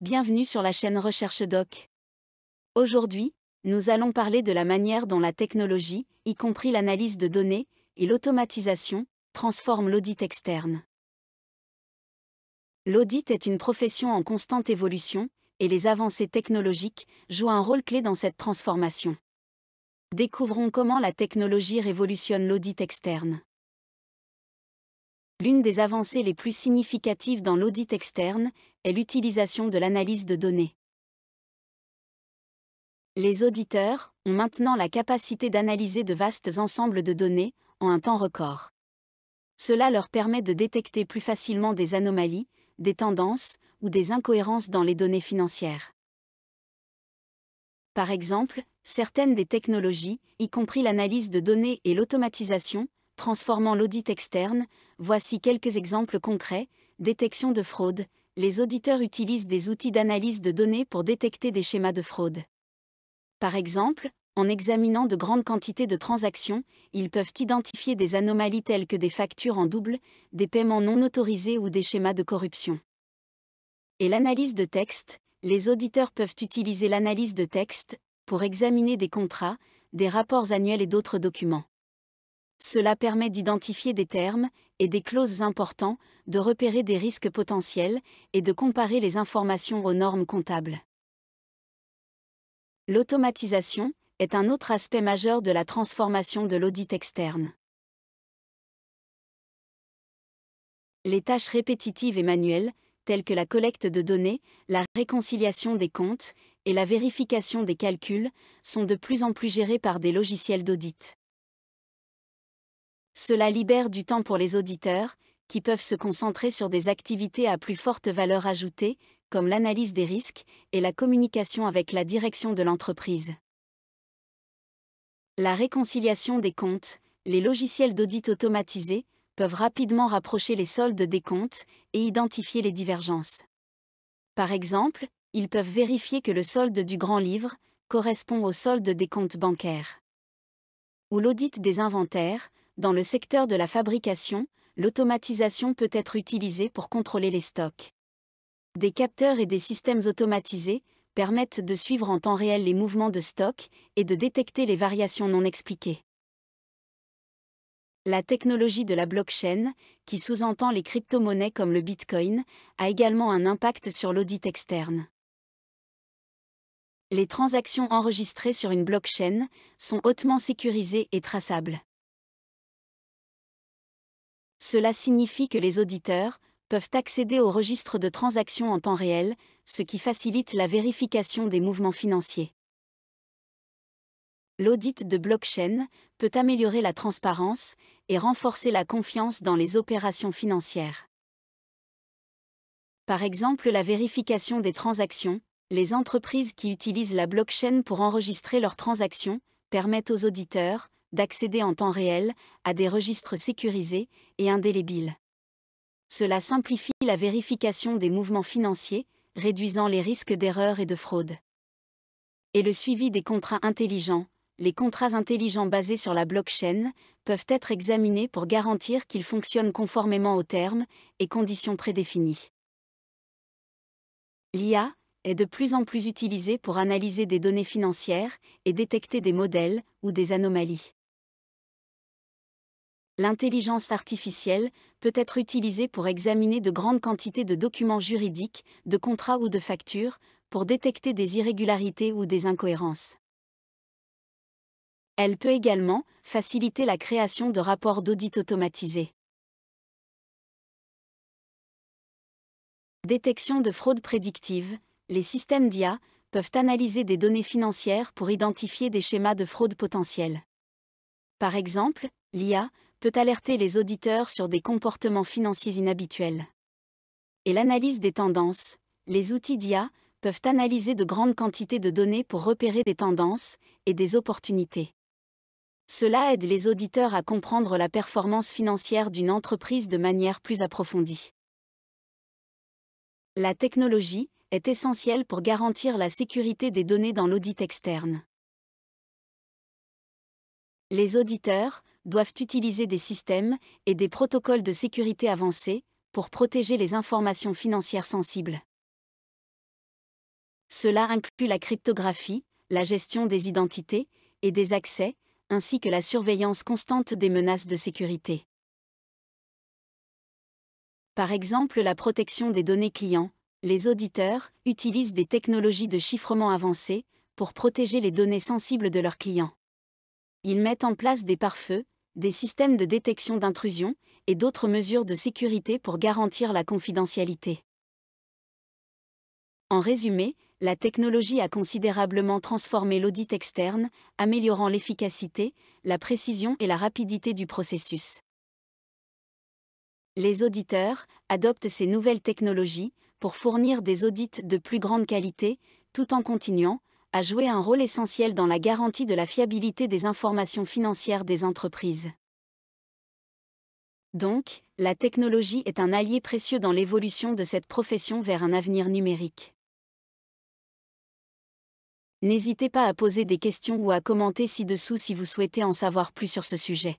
Bienvenue sur la chaîne Recherche Doc. Aujourd'hui, nous allons parler de la manière dont la technologie, y compris l'analyse de données et l'automatisation, transforme l'audit externe. L'audit est une profession en constante évolution, et les avancées technologiques jouent un rôle clé dans cette transformation. Découvrons comment la technologie révolutionne l'audit externe. L'une des avancées les plus significatives dans l'audit externe est l'utilisation de l'analyse de données. Les auditeurs ont maintenant la capacité d'analyser de vastes ensembles de données en un temps record. Cela leur permet de détecter plus facilement des anomalies, des tendances ou des incohérences dans les données financières. Par exemple, certaines des technologies, y compris l'analyse de données et l'automatisation, transformant l'audit externe, voici quelques exemples concrets. Détection de fraude. Les auditeurs utilisent des outils d'analyse de données pour détecter des schémas de fraude. Par exemple, en examinant de grandes quantités de transactions, ils peuvent identifier des anomalies telles que des factures en double, des paiements non autorisés ou des schémas de corruption. Et l'analyse de texte. Les auditeurs peuvent utiliser l'analyse de texte pour examiner des contrats, des rapports annuels et d'autres documents. Cela permet d'identifier des termes et des clauses importants, de repérer des risques potentiels et de comparer les informations aux normes comptables. L'automatisation est un autre aspect majeur de la transformation de l'audit externe. Les tâches répétitives et manuelles, telles que la collecte de données, la réconciliation des comptes et la vérification des calculs, sont de plus en plus gérées par des logiciels d'audit. Cela libère du temps pour les auditeurs, qui peuvent se concentrer sur des activités à plus forte valeur ajoutée, comme l'analyse des risques et la communication avec la direction de l'entreprise. La réconciliation des comptes. Les logiciels d'audit automatisés peuvent rapidement rapprocher les soldes des comptes et identifier les divergences. Par exemple, ils peuvent vérifier que le solde du grand livre correspond au solde des comptes bancaires. Ou l'audit des inventaires. Dans le secteur de la fabrication, l'automatisation peut être utilisée pour contrôler les stocks. Des capteurs et des systèmes automatisés permettent de suivre en temps réel les mouvements de stock et de détecter les variations non expliquées. La technologie de la blockchain, qui sous-entend les crypto-monnaies comme le Bitcoin, a également un impact sur l'audit externe. Les transactions enregistrées sur une blockchain sont hautement sécurisées et traçables. Cela signifie que les auditeurs peuvent accéder au registre de transactions en temps réel, ce qui facilite la vérification des mouvements financiers. L'audit de blockchain peut améliorer la transparence et renforcer la confiance dans les opérations financières. Par exemple, la vérification des transactions. Les entreprises qui utilisent la blockchain pour enregistrer leurs transactions permettent aux auditeurs d'accéder en temps réel à des registres sécurisés et indélébiles. Cela simplifie la vérification des mouvements financiers, réduisant les risques d'erreur et de fraude. Et le suivi des contrats intelligents. Les contrats intelligents basés sur la blockchain peuvent être examinés pour garantir qu'ils fonctionnent conformément aux termes et conditions prédéfinis. L'IA est de plus en plus utilisée pour analyser des données financières et détecter des modèles ou des anomalies. L'intelligence artificielle peut être utilisée pour examiner de grandes quantités de documents juridiques, de contrats ou de factures, pour détecter des irrégularités ou des incohérences. Elle peut également faciliter la création de rapports d'audit automatisés. Détection de fraude prédictive. Les systèmes d'IA peuvent analyser des données financières pour identifier des schémas de fraude potentiels. Par exemple, l'IA peut alerter les auditeurs sur des comportements financiers inhabituels. Et l'analyse des tendances. Les outils d'IA peuvent analyser de grandes quantités de données pour repérer des tendances et des opportunités. Cela aide les auditeurs à comprendre la performance financière d'une entreprise de manière plus approfondie. La technologie est essentielle pour garantir la sécurité des données dans l'audit externe. Les auditeurs doivent utiliser des systèmes et des protocoles de sécurité avancés pour protéger les informations financières sensibles. Cela inclut la cryptographie, la gestion des identités et des accès, ainsi que la surveillance constante des menaces de sécurité. Par exemple, la protection des données clients. Les auditeurs utilisent des technologies de chiffrement avancées pour protéger les données sensibles de leurs clients. Ils mettent en place des pare-feux, des systèmes de détection d'intrusion et d'autres mesures de sécurité pour garantir la confidentialité. En résumé, la technologie a considérablement transformé l'audit externe, améliorant l'efficacité, la précision et la rapidité du processus. Les auditeurs adoptent ces nouvelles technologies pour fournir des audits de plus grande qualité, tout en continuant à jouer un rôle essentiel dans la garantie de la fiabilité des informations financières des entreprises. Donc, la technologie est un allié précieux dans l'évolution de cette profession vers un avenir numérique. N'hésitez pas à poser des questions ou à commenter ci-dessous si vous souhaitez en savoir plus sur ce sujet.